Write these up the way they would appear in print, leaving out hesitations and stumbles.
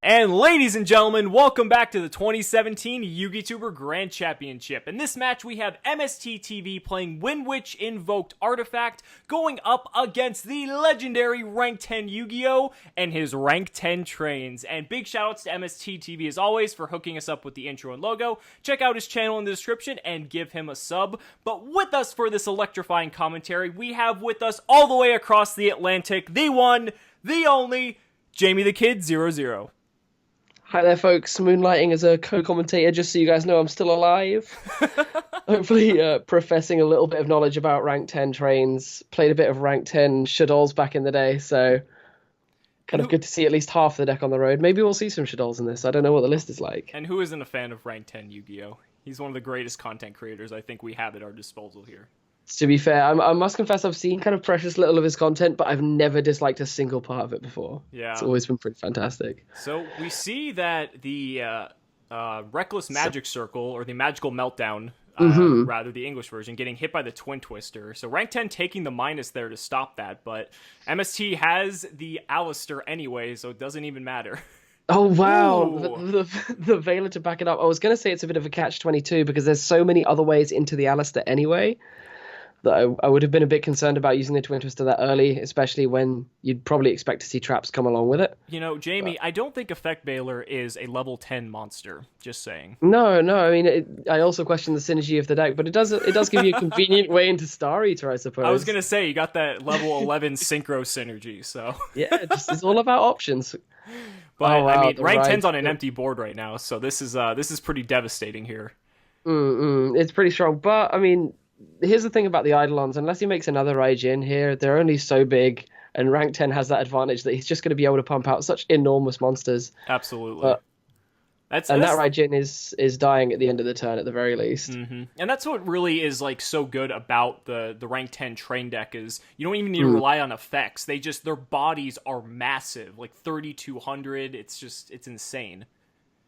And ladies and gentlemen, welcome back to the 2017 YugiTuber Grand Championship. In this match, we have MST TV playing Windwitch Invoked Artifact going up against the legendary Rank 10 Yu-Gi-Oh! And his Rank 10 trains. And big shoutouts to MST TV as always for hooking us up with the intro and logo. Check out his channel in the description and give him a sub. But with us for this electrifying commentary, we have with us all the way across the Atlantic, the one, the only, Jamie the Kid 00. Hi there, folks. Moonlighting as a co-commentator, just so you guys know I'm still alive. Hopefully professing a little bit of knowledge about Rank 10 trains. Played a bit of Rank 10 Shadows back in the day, so kind of good to see at least half the deck on the road. Maybe we'll see some Shadows in this. I don't know what the list is like. And who isn't a fan of Rank 10 Yu-Gi-Oh? He's one of the greatest content creators I think we have at our disposal here. To be fair, I must confess I've seen kind of precious little of his content, but I've never disliked a single part of it before. Yeah. It's always been pretty fantastic. So we see that the Reckless Magic Circle, or the Magical Meltdown, rather the English version, getting hit by the Twin Twister. So Rank 10 taking the minus there to stop that, but MST has the Alistair anyway, so it doesn't even matter. Oh, wow. The Veiler to back it up. I was going to say it's a bit of a catch-22 because there's so many other ways into the Alistair anyway that I would have been a bit concerned about using the Twin Twister that early, especially when you'd probably expect to see traps come along with it. You know, Jamie, I don't think Effect Baylor is a level 10 monster, just saying. No, I mean, I also question the synergy of the deck, but it does give you a convenient way into Star Eater, I suppose. I was going to say, you got that level 11 Synchro synergy, so... Yeah, it's all about options. But, oh, wow, I mean, Rank 10's on an empty board right now, so this is pretty devastating here. It's pretty strong, but, I mean... Here's the thing about the Eidolons. Unless he makes another Raijin here, they're only so big, and Rank 10 has that advantage that he's just going to be able to pump out such enormous monsters. Absolutely. That Raijin is dying at the end of the turn at the very least. Mm-hmm. And that's what really is like so good about the Rank 10 train deck is you don't even need to rely on effects. Their bodies are massive, like 3,200. It's insane.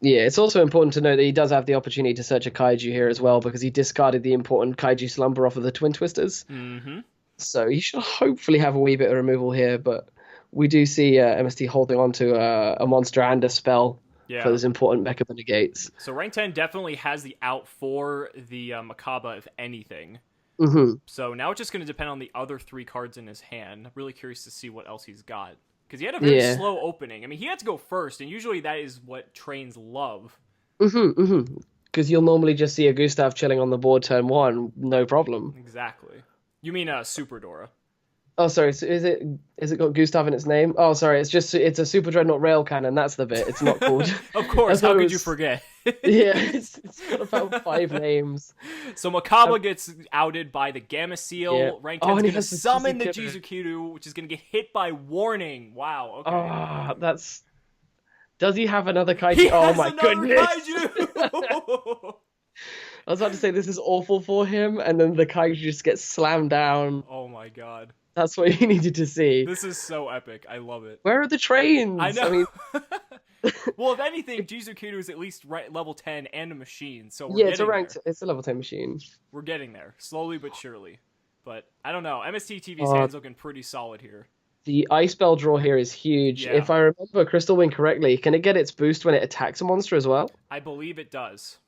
Yeah, it's also important to note that he does have the opportunity to search a Kaiju here as well because he discarded the important Kaiju Slumber off of the Twin Twisters. Mm-hmm. So he should hopefully have a wee bit of removal here, but we do see MST holding on to a monster and a spell for this important Mecha Negates. So Rank 10 definitely has the out for the Makaba, if anything. Mm-hmm. So now it's just going to depend on the other three cards in his hand. I'm really curious to see what else he's got. Because he had a very slow opening. I mean, he had to go first, and usually that is what trains love. Because you'll normally just see a Gustav chilling on the board turn one, no problem. Exactly. You mean Super Dora. Oh, sorry. So is it got Gustav in its name? Oh, sorry. It's a Super Dreadnought Rail Cannon. That's the bit. It's not called. Of course. How could you forget? Yeah, it's got about 5 names. So Makaba gets outed by the Gamma Seal. Yeah. Rank 10's going to summon the Jizukuru, which is going to get hit by Warning. Wow. Okay. That's. Does he have another Kaiju? He oh has my goodness! Kaiju! I was about to say this is awful for him, and then the Kaiju just gets slammed down. Oh my god. That's what he needed to see. This is so epic. I love it. Where are the trains? I know. I mean... Well, if anything, Jizukuru is at least level 10 and a machine, so we're it's a level 10 machine. We're getting there, slowly but surely. But, I don't know, MST TV's hand's looking pretty solid here. The Ice Bell draw here is huge. Yeah. If I remember Crystal Wing correctly, can it get its boost when it attacks a monster as well? I believe it does.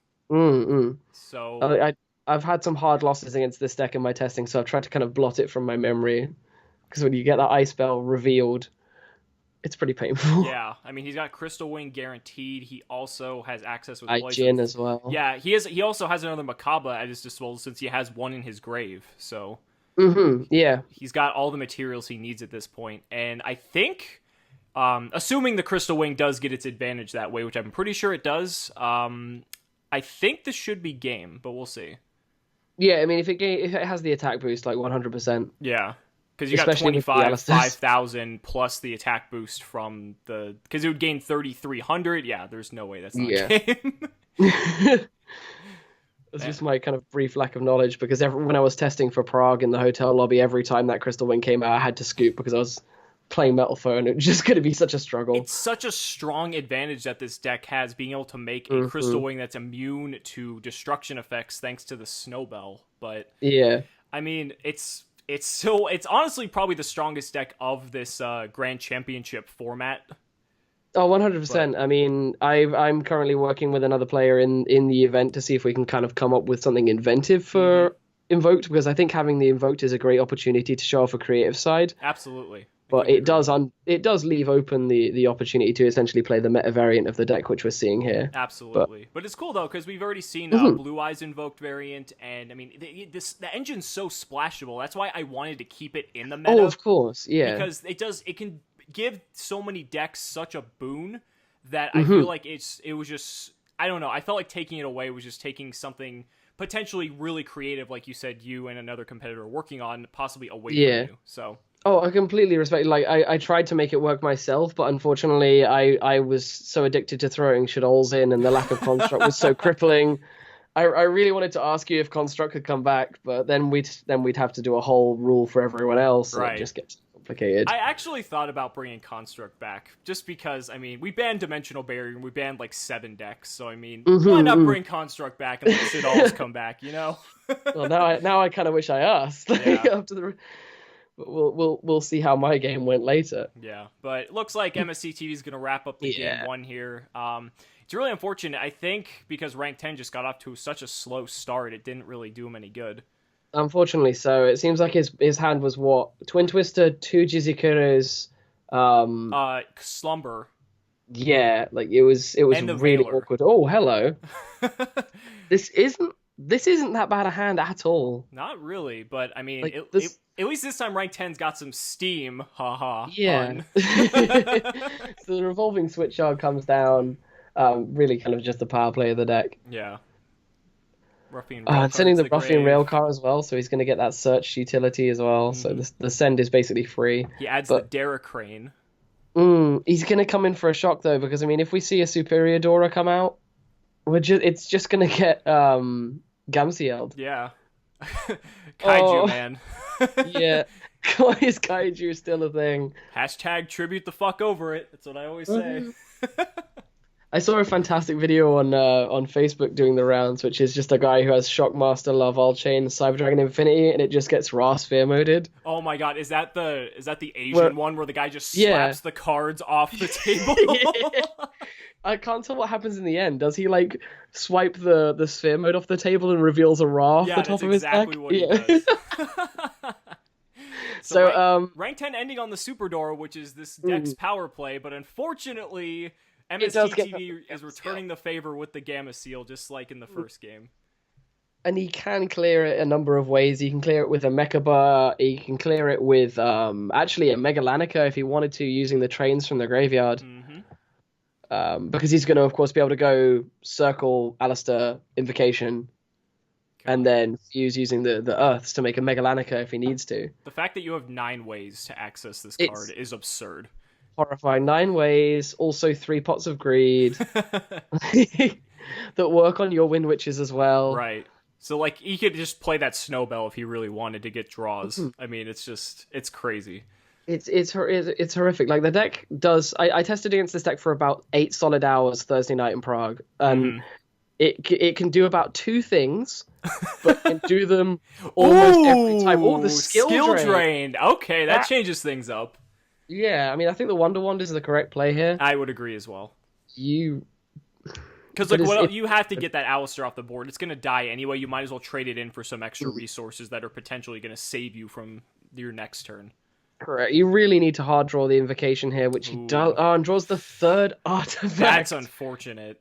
So... I've had some hard losses against this deck in my testing, so I've tried to kind of blot it from my memory. Because when you get that Ice Bell revealed, it's pretty painful. Yeah, I mean, he's got Crystal Wing guaranteed. He also has access with Jin as well. Yeah, he also has another Makaba at his disposal since he has one in his grave. So yeah. He's got all the materials he needs at this point. And I think, assuming the Crystal Wing does get its advantage that way, which I'm pretty sure it does, I think this should be game, but we'll see. Yeah, I mean, if it has the attack boost, like 100%. Yeah, because you got 25, 5,000 plus the attack boost from the... Because it would gain 3,300. Yeah, there's no way that's not a game. It's just my kind of brief lack of knowledge, because when I was testing for Prague in the hotel lobby, every time that Crystal Wing came out, I had to scoop because I was playing Metal Foe, and it was just going to be such a struggle. It's such a strong advantage that this deck has, being able to make a Crystal Wing that's immune to destruction effects thanks to the Snowbell. But yeah, I mean, it's honestly probably the strongest deck of this Grand Championship format. Oh, 100%. I mean, I'm currently working with another player in the event to see if we can kind of come up with something inventive for Invoked, because I think having the Invoked is a great opportunity to show off a creative side. Absolutely. I But couldn't agree more. it does leave open the opportunity to essentially play the meta variant of the deck, which we're seeing here. But Absolutely, but it's cool though because we've already seen mhm. Blue Eyes invoked variant, and I mean the engine's so splashable. That's why I wanted to keep it in the Oh, meta of course, yeah. because it can give so many decks such a boon that I feel Hmm. like it was just I don't know. I felt like taking it away was just taking something potentially really creative, like you said, you and another competitor are working on, possibly away from Yeah. you. So Oh, I completely respect. Like, I tried to make it work myself, but unfortunately, I was so addicted to throwing shadows in, and the lack of construct was so crippling. I really wanted to ask you if construct could come back, but then we'd have to do a whole rule for everyone else, and it right. just gets complicated. I actually thought about bringing Construct back, just because, I mean, we banned Dimensional Barrier, and we banned, like, 7 decks, so, I mean, why not Hmm. bring Construct back and let Shaddolls come back, you know? Well, now I kind of wish I asked. Yeah, After the, but we'll see how my game went later. yeah. But it looks like MSC TV is going to wrap up the game Yeah. 1 here. It's really unfortunate, I think, because Rank 10 just got off to such a slow start, it didn't really do him any good. Unfortunately, so it seems like his hand was what Twin Twister, two Jizukuras, Slumber, yeah, like it was and the really Veiler. awkward. Oh, hello. This isn't that bad a hand at all. Not really, but, I mean, Like this, at least this time Rank 10's got some steam, haha, yeah. pun. So the revolving switch yard comes down. Really, kind of just the power play of the deck. Yeah. Ruffian Railcard Sending to the the Ruffian grave. Railcar as well, so he's going to get that search utility as well. So the send is basically free. He adds the But Derek Crane. he's going to come in for a shock though, because I mean, if we see a Superior Dora come out, it's just going to get Gamcielled. Yeah. Kaiju, Oh, man. yeah. Why is Kaiju still a thing? Hashtag tribute the fuck over it. That's what I always say. I saw a fantastic video on Facebook doing the rounds, which is just a guy who has Shockmaster, Laval Chain, Cyber Dragon Infinity, and it just gets raw sphere moded. Oh my god, is that the Asian Well, one where the guy just yeah. slaps the cards off the table? Yeah. I can't tell what happens in the end. Does he like swipe the sphere mode off the table and reveals a raw off Yeah, the that's top of his exactly deck? what he Yeah. does. So rank 10 ending on the Super Door, which is this deck's power play, but unfortunately, it does get MSTTV is returning the favor with the Gamma Seal, just like in the first game. and he can clear it a number of ways. He can clear it with a Mecha Bar. He can clear it with actually a Mega Lanica if he wanted to, using the trains from the graveyard. Because he's going to, of course, be able to go Circle, Alistair, Invocation, and then fuse using the Earths to make a Mega Lanica if he needs to. The fact that you have 9 ways to access this It's card is absurd. horrifying. 9 ways, also 3 Pots of Greed that work on your Wind Witches as well. Right. So, like, he could just play that Snowbell if he really wanted to get draws. I mean, it's crazy. It's horrific. Like the deck does. I tested against this deck for about 8 solid hours Thursday night in Prague, and it can do about 2 things, but can do them almost every time. Oh, the skill drain. drained. Okay, that changes things up. Yeah, I mean, I think the Wonder Wand is the correct play here. I would agree as well. You Because like, you have to get that Alistair off the board. It's going to die anyway. You might as well trade it in for some extra resources that are potentially going to save you from your next turn. correct. You really need to hard draw the Invocation here, which he does. Oh, and draws the 3rd artifact. That's unfortunate.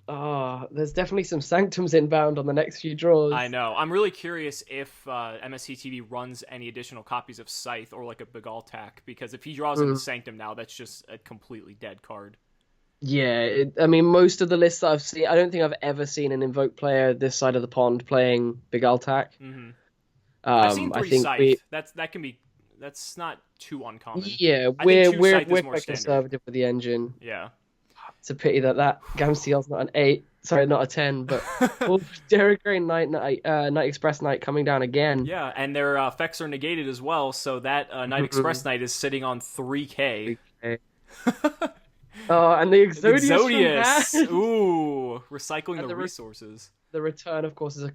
Oh, there's definitely some Sanctums inbound on the next few draws. I know. I'm really curious if MSC TV runs any additional copies of Scythe or like a Begaltac, because if he draws into Sanctum now, that's just a completely dead card. Yeah, I mean, most of the lists that I've seen, I don't think I've ever seen an Invoke player this side of the pond playing Begaltac. I've seen 3 I think Scythe. That's not too uncommon. yeah, I think 2 we're Scythe is more quite standard. conservative with the engine. Yeah. It's a pity that Gamciel's not an 8. Sorry, not a 10, but Derek Crane Night Express Knight coming down again. Yeah, and their effects are negated as well, so that Night Express Knight is sitting on 3k. Okay. Oh, and the Exodius. Ooh, recycling And the the resources. The return, of course, is a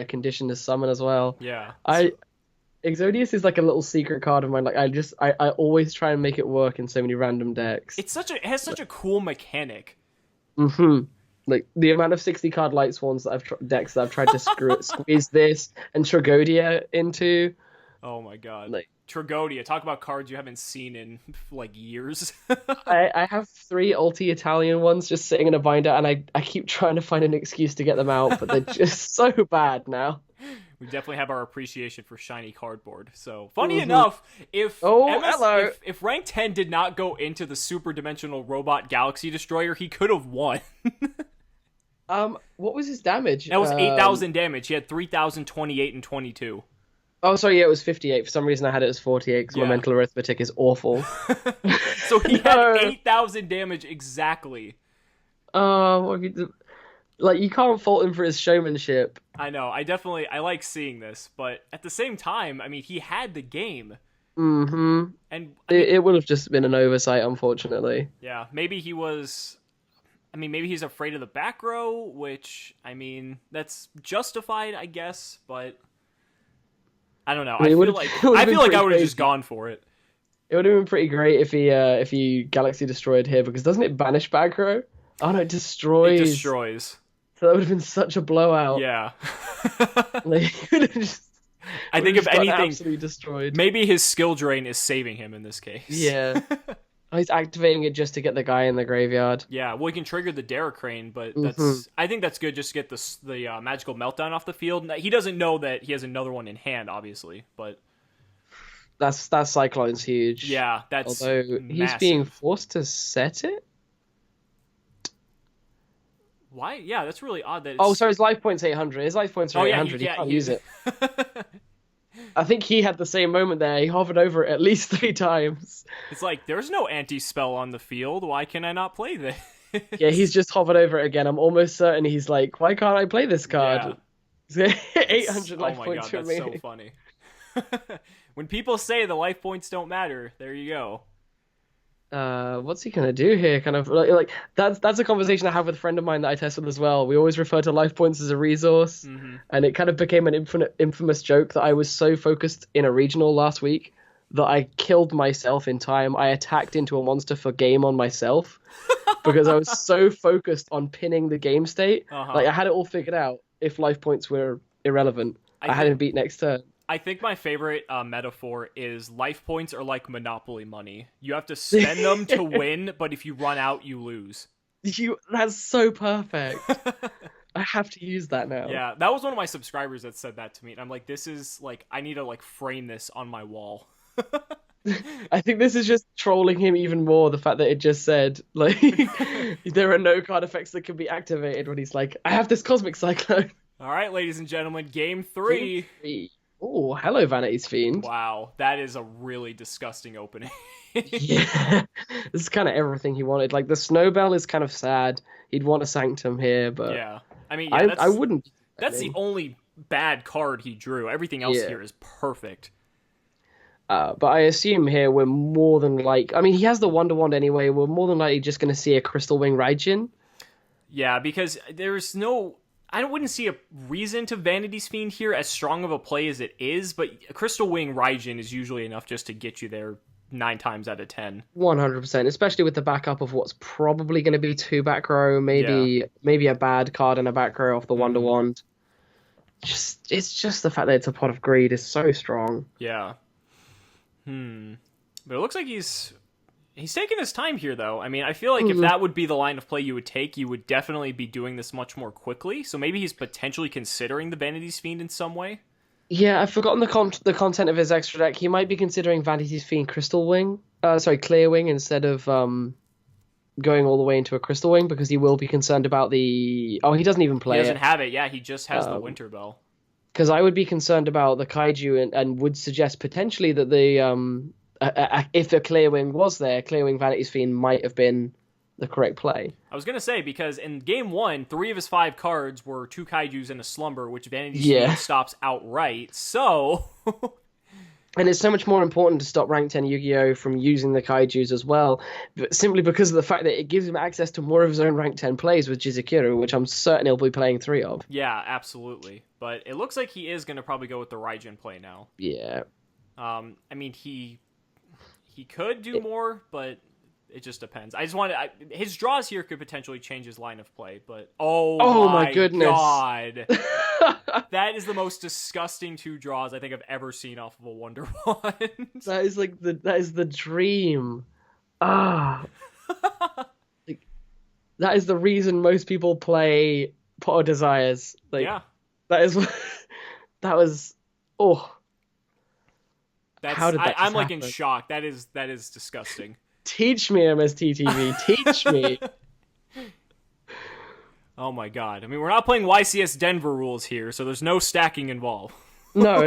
condition to summon as well. Yeah. I Exodius is like a little secret card of mine. Like I always try and make it work in so many random decks. It has such a cool mechanic. Mm-hmm. Like the amount of 60 card Light Swans that decks that I've tried to squeeze this and Tragodia into. Oh my god. Like Tragodia, talk about cards you haven't seen in like years. I have 3 ulti Italian ones just sitting in a binder, and I keep trying to find an excuse to get them out, but they're just so bad now. We definitely have our appreciation for shiny cardboard. So, funny enough, if if rank 10 did not go into the super dimensional robot Galaxy Destroyer, he could have won. What was his damage? That was 8,000 damage. He had 3,028 and 22. Oh, sorry, yeah, it was 58. For some reason, I had it as 48 because my mental arithmetic is awful. So he had 8,000 damage exactly. Oh, like, you can't fault him for his showmanship. I know. I like seeing this, but at the same time, I mean, he had the game. Mm-hmm. And it would have just been an oversight, unfortunately. Yeah, maybe he was. I mean, maybe he's afraid of the back row, which, I mean, that's justified, I guess, but I don't know. I feel like I would have just gone for it. It would have been pretty great if he Galaxy Destroyed here, because doesn't it banish back row? Oh no, it destroys. It destroys. So that would have been such a blowout. Yeah. Like, I think if anything, absolutely destroyed. Maybe his skill drain is saving him in this case. Yeah. He's activating it just to get the guy in the graveyard. Yeah, well, he can trigger the Derricrane, but I think that's good just to get the magical meltdown off the field. He doesn't know that he has another one in hand, obviously, but that Cyclone's huge. Yeah, that's although massive. He's being forced to set it. Why? Yeah, that's really odd. That Oh, sorry, his life point's 800. His life point's 800. He can't use it. I think he had the same moment there. He hovered over it at least 3 times. It's like, there's no anti-spell on the field. Why can I not play this? Yeah, he's just hovered over it again. I'm almost certain he's like, why can't I play this card? Yeah. 800 life points for me. That's so funny. When people say the life points don't matter, there you go. What's he gonna do here? Kind of like that's a conversation I have with a friend of mine that I test with as well. We always refer to life points as a resource, and it kind of became an infamous joke that I was so focused in a regional last week that I killed myself in time. I attacked into a monster for game on myself because I was so focused on pinning the game state. Like, I had it all figured out. If life points were irrelevant, I had him beat next turn. I think my favorite metaphor is life points are like Monopoly money. You have to spend them to win, but if you run out, you lose. That's so perfect. I have to use that now. Yeah, that was one of my subscribers that said that to me, and I'm like, this is like, I need to like frame this on my wall. I think this is just trolling him even more, the fact that it just said, like, there are no card effects that can be activated when he's like, I have this Cosmic Cyclone. All right, ladies and gentlemen, game 3. Oh, hello, Vanity's Fiend. Wow, that is a really disgusting opening. Yeah, this is kind of everything he wanted. Like, the Snowbell is kind of sad. He'd want a Sanctum here, but yeah, I mean, I wouldn't. That's the only bad card he drew. Everything else here is perfect. But I assume here we're more than I mean, he has the Wonder Wand anyway. We're more than likely just going to see a Crystal Wing Raijin. Yeah, because there's no. I wouldn't see a reason to Vanity's Fiend here, as strong of a play as it is, but a Crystal Wing Raijin is usually enough just to get you there 9 times out of 10. 100%, especially with the backup of what's probably going to be 2 back row, maybe a bad card in a back row off the Wonder Wand. It's just the fact that it's a Pot of Greed is so strong. Yeah. But it looks like he's taking his time here, though. I mean, I feel like if that would be the line of play you would take, you would definitely be doing this much more quickly. So maybe he's potentially considering the Vanity's Fiend in some way. Yeah, I've forgotten the content of his extra deck. He might be considering Vanity's Fiend Crystal Wing. Clear Wing instead of going all the way into a Crystal Wing, because he will be concerned about the... Oh, he doesn't even play it. He doesn't have it, yeah. He just has the Winter Bell. Because I would be concerned about the Kaiju and would suggest potentially that the... if the Clear Wing was there, Clear Wing Vanity's Fiend might have been the correct play. I was going to say, because in game 1, 3 of his 5 cards were 2 Kaijus and a Slumber, which Vanity's Fiend stops outright, so... And it's so much more important to stop Rank 10 Yu-Gi-Oh! From using the kaijus as well, but simply because of the fact that it gives him access to more of his own Rank 10 plays with Jizukiru, which I'm certain he'll be playing 3 of. Yeah, absolutely. But it looks like he is going to probably go with the Raijin play now. Yeah. I mean, he could do more, but it just depends. I just want to... his draws here could potentially change his line of play, but... Oh my goodness. God. That is the most disgusting 2 draws I think I've ever seen off of a Wonder One. That is like that is the dream. Ah. Like, that is the reason most people play Pot of Desires. Like, yeah. That is that was How did that I'm like in shock. That is disgusting. Teach me, MSTTV. Teach me. Oh my god. I mean, we're not playing YCS Denver rules here, so there's no stacking involved. No.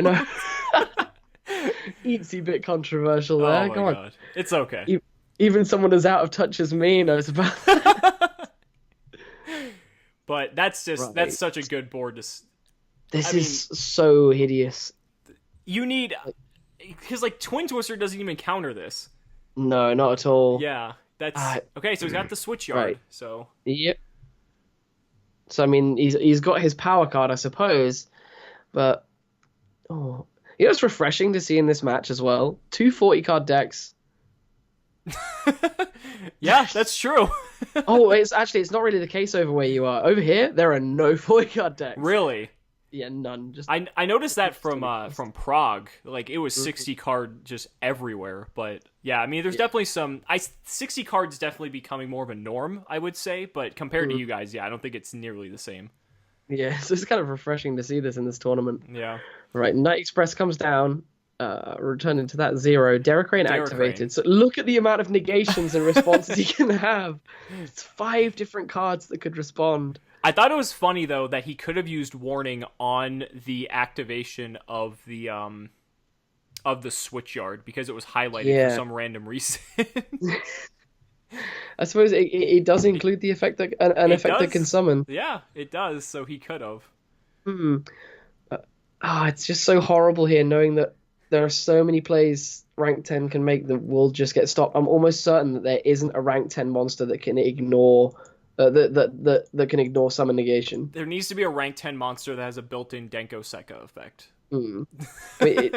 Eatsy bit controversial there. Oh my god. On. It's okay. Even someone as out of touch as me knows about that. But that's such a good board to... This is so hideous. You need... Because, like, Twin Twister doesn't even counter this. No, not at all. Yeah. That's... okay, so he's got the Switch Yard, right. So... Yep. So, I mean, he's got his power card, I suppose. But... it's refreshing to see in this match as well. 2 40-card decks. Yeah, that's true. It's not really the case over where you are. Over here, there are no 40-card decks. Really? Yeah, none. Just I noticed that from Prague. Like, it was 60 card just everywhere. But yeah, I mean, there's definitely some 60 cards definitely becoming more of a norm, I would say. But compared to you guys, yeah, I don't think it's nearly the same. Yeah, so it's kind of refreshing to see this in this tournament. Yeah. Right, Night Express comes down, returning to that 0. Derek Crane activated. So look at the amount of negations and responses he can have. It's 5 different cards that could respond. I thought it was funny, though, that he could have used Warning on the activation of the Switch Yard because it was highlighted for some random reason. I suppose it does include the effect that an effect that can summon. Yeah, it does. So he could have. It's just so horrible here, knowing that there are so many plays Rank 10 can make that will just get stopped. I'm almost certain that there isn't a Rank 10 monster that can ignore that can ignore summon negation. There needs to be a Rank 10 monster that has a built-in Denko Sekka effect. I mean,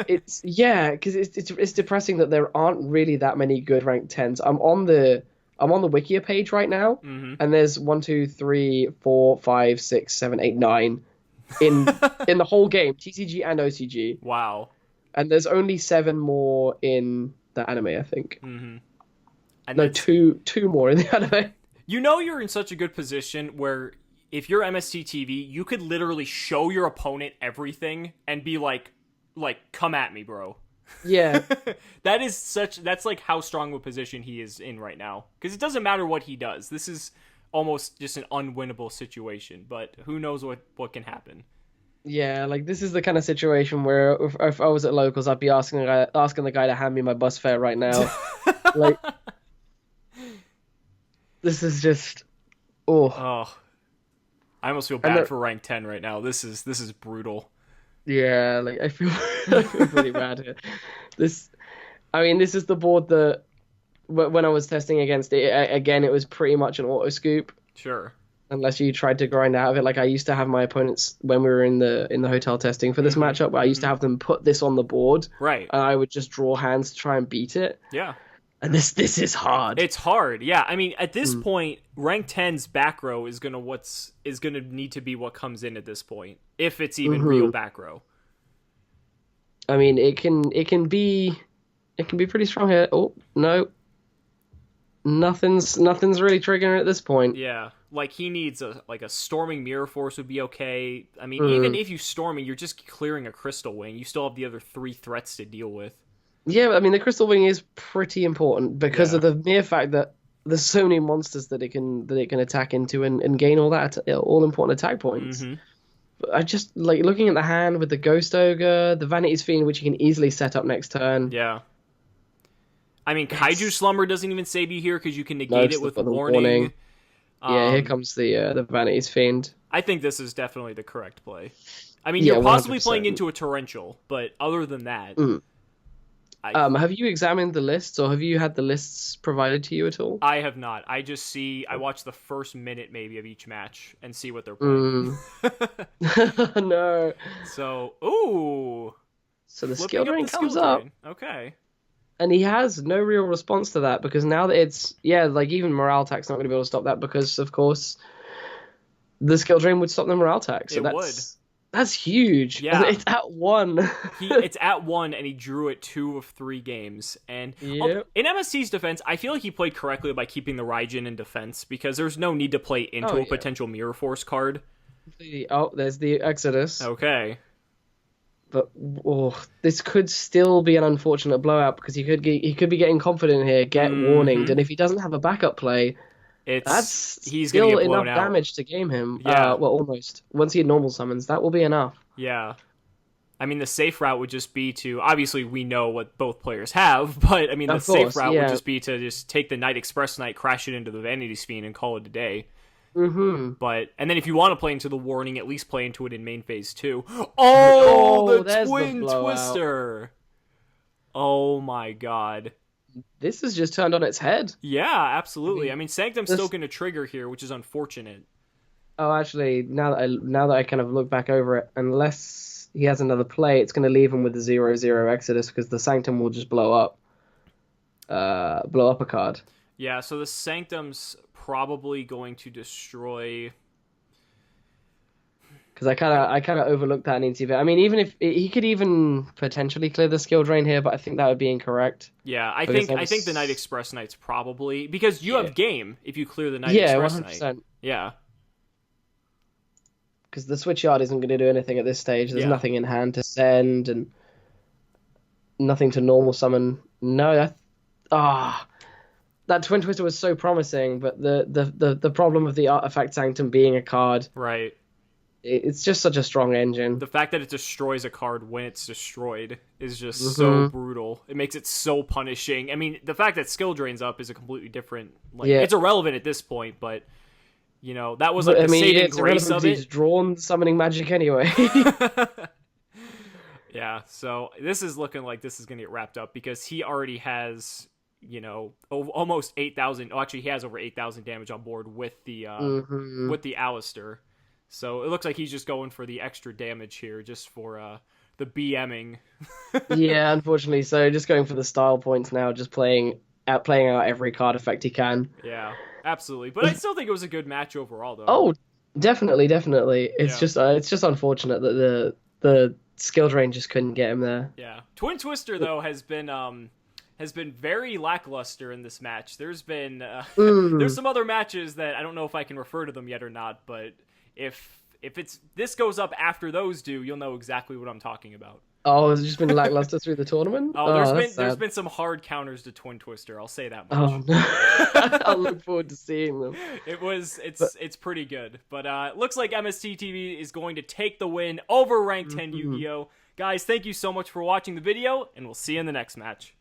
it's because it's depressing that there aren't really that many good Rank 10s. I'm on the Wikia page right now, and there's 1, 2, 3, 4, 5, 6, 7, 8, 9 in the whole game, TCG and OCG. Wow. And there's only 7 more in the anime, I think. And no, two more in the anime. You know you're in such a good position where if you're MSTTV, you could literally show your opponent everything and be like, come at me, bro. Yeah. That's like how strong of a position he is in right now. Because it doesn't matter what he does. This is almost just an unwinnable situation, but who knows what can happen. Yeah, like this is the kind of situation where if I was at locals, I'd be asking the guy to hand me my bus fare right now. Like, this is just I almost feel bad for rank 10 right now. This is brutal. Yeah, like I feel pretty bad here. This is the board that when I was testing against it again, it was pretty much an auto scoop. Sure. Unless you tried to grind out of it, like I used to have my opponents when we were in the hotel testing for this matchup. I used to have them put this on the board, right? And I would just draw hands to try and beat it. Yeah. And this is hard. It's hard, yeah. I mean, at this point, rank 10's back row is gonna need to be what comes in at this point, if it's even real back row. I mean, it can be pretty strong here. Oh no, nothing's really triggering at this point. Yeah, like he needs a storming mirror force would be okay. I mean, even if you storming, you're just clearing a crystal wing. You still have the other 3 threats to deal with. Yeah, I mean, the crystal wing is pretty important because of the mere fact that there's so many monsters that it can attack into and gain all important attack points. I just like looking at the hand with the Ghost Ogre, the Vanity's Fiend, which you can easily set up next turn. Yeah. I mean, Kaiju Slumber doesn't even save you here because you can negate it with warning. Yeah, here comes the Vanity's Fiend. I think this is definitely the correct play. I mean, you're possibly 100%. playing into a Torrential, but other than that... Have you examined the lists, or have you had the lists provided to you at all? I have not. I watch the first minute maybe of each match and see what they're playing. No. So, ooh. So the Flipping skill up drain the comes skill up, drain. Okay. and he has no real response to that because now that it's like even morale attack's not going to be able to stop that because of course the skill drain would stop the morale attack. So It would. That's huge. Yeah. It's at 1. It's at 1, and he drew it 2 of 3 games. And Yep. in MST's defense, I feel like he played correctly by keeping the Raijin in defense because there's no need to play into a potential Mirror Force card. Oh, there's the Exodus. Okay. But this could still be an unfortunate blowout because he could be getting confident here, get warninged, and if he doesn't have a backup play, he's gonna still get blown enough out. damage to game him. Yeah. Well, almost. Once he normal summons, that will be enough. Yeah. I mean, the safe route would just be to... Obviously, we know what both players have, but, I mean, the safe route would just be to just take the Night Express Knight, crash it into the Vanity Sphere, and call it a day. Mm-hmm. And then if you want to play into the warning, at least play into it in main phase 2. Oh, the Twin Twister! Oh my god. This has just turned on its head. Yeah, absolutely. I mean, Sanctum's still going to trigger here, which is unfortunate. Oh, actually, now that I kind of look back over it, unless he has another play, it's going to leave him with the 0/0 Exodus because the Sanctum will just blow up a card. Yeah, so the Sanctum's probably going to destroy... Because I kind of overlooked that in ETV. I mean, even if he could even potentially clear the skill drain here, but I think that would be incorrect. Yeah, I think the Night Express Knight's probably because you have game if you clear the Night Express 100%. Knight. Yeah, because the switch yard isn't going to do anything at this stage. There's nothing in hand to send and nothing to normal summon. No, that Twin Twister was so promising, but the problem of the Artifact Sanctum being a card, right? It's just such a strong engine. The fact that it destroys a card when it's destroyed is just so brutal. It makes it so punishing. I mean, the fact that skill drains up is a completely different... It's irrelevant at this point, but, you know, that was the saving grace of it. He's drawn summoning magic anyway. Yeah, so this is looking like this is going to get wrapped up because he already has... You know, almost 8,000... Oh, actually, he has over 8,000 damage on board with the Alistair. So it looks like he's just going for the extra damage here, just for the BMing. Yeah, unfortunately. So just going for the style points now, just playing out every card effect he can. Yeah, absolutely. But I still think it was a good match overall, though. Oh, definitely. It's just unfortunate that the skill drain just couldn't get him there. Yeah, Twin Twister though has been very lackluster in this match. There's been there's some other matches that I don't know if I can refer to them yet or not, but if this goes up after those do, you'll know exactly what I'm talking about. Oh, has it just been lackluster through the tournament? There's been some hard counters to Twin Twister. I'll say that much. Oh no. I'll look forward to seeing them. It's pretty good, but it looks like MST TV is going to take the win over Rank 10 Yu-Gi-Oh. Guys, thank you so much for watching the video, and we'll see you in the next match.